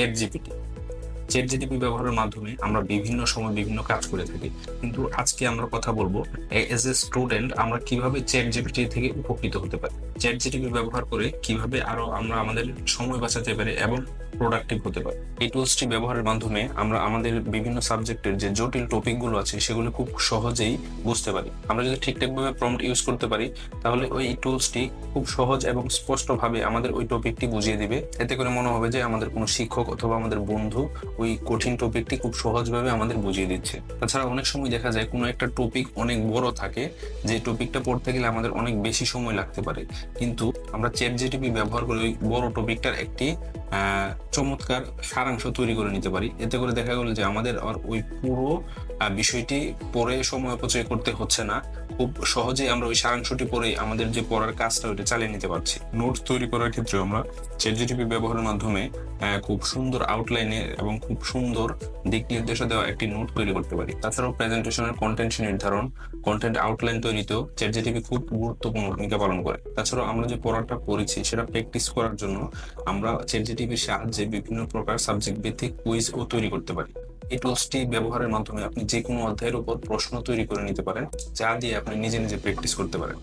Chat GPT. Chat GPT ব্যবহারের মাধ্যমে আমরা বিভিন্ন সময় বিভিন্ন কাজ করে থাকি, কিন্তু আজকে আমরা কথা বলবো এজ এ স্টুডেন্ট আমরা কিভাবে চ্যাট জিপিটি থেকে উপকৃত হতে পারি, চ্যাট জিপিটি ব্যবহার করে কিভাবে আরো আমরা আমাদের সময় বাঁচাতে পারি এবং প্রোডাক্টিভ হতে পারি। এই টুলসটি ব্যবহারের মাধ্যমে আমরা আমাদের বিভিন্ন সাবজেক্টের যে জটিল টপিকগুলো আছে সেগুলো খুব সহজেই বুঝতে পারি। আমরা যদি ঠিকঠাকভাবে প্রম্পট ইউজ করতে পারি তাহলে ওই টুলসটি খুব সহজ এবং স্পষ্টভাবে আমাদের ওই টপিকটি বুঝিয়ে দিবে। এতে করে মনে হবে যে আমাদের কোনো শিক্ষক অথবা আমাদের বন্ধু ওই কঠিন টপিকটি খুব সহজভাবে আমাদের বুঝিয়ে দিচ্ছে। তাছাড়া অনেক সময় দেখা যায় কোনো একটা টপিক অনেক বড় থাকে, যে টপিকটা পড়তে গেলে আমাদের অনেক বেশি সময় লাগতে পারে, কিন্তু আমরা চ্যাট জিপিটি ব্যবহার করে ওই বড় টপিকটার একটি চমৎকার সারাংশ তৈরি করে নিতে পারি। এতে করে দেখা গেল যে আমাদের আর ওই পুরো বিষয়টি পড়ে সময় অপচয় করতে হচ্ছে না, খুব সহজেই আমরা ওই সারাংশটি পড়ে আমাদের যে পড়ার কাজটা ওইটা চালিয়ে নিতে পারছি। নোটস তৈরি করার ক্ষেত্রে আমরা চ্যাট জিপিটি ব্যবহারের মাধ্যমে খুব সুন্দর আউটলাইনে এবং খুব সুন্দর দিক নির্দেশনা দেওয়া একটি নোট তৈরি করতে পারি। তাছাড়াও প্রেজেন্টেশনের কন্টেন্ট নির্ধারণ, কন্টেন্ট আউটলাইন তৈরিতেও চ্যাট জিপিটি খুব গুরুত্বপূর্ণ ভূমিকা পালন করে। তাছাড়াও আমরা যে পড়াটা পড়েছি সেটা প্র্যাকটিস করার জন্য আমরা চ্যাট জিপিটির সাহায্যে বিভিন্ন প্রকার সাবজেক্ট ভিত্তিক কুইজ ও তৈরি করতে পারি। এই টুলসটি ব্যবহারের মাধ্যমে আপনি যে কোনো অধ্যায়ের উপর প্রশ্ন তৈরি করে নিতে পারেন, যা দিয়ে আপনি নিজে নিজে প্র্যাকটিস করতে পারেন।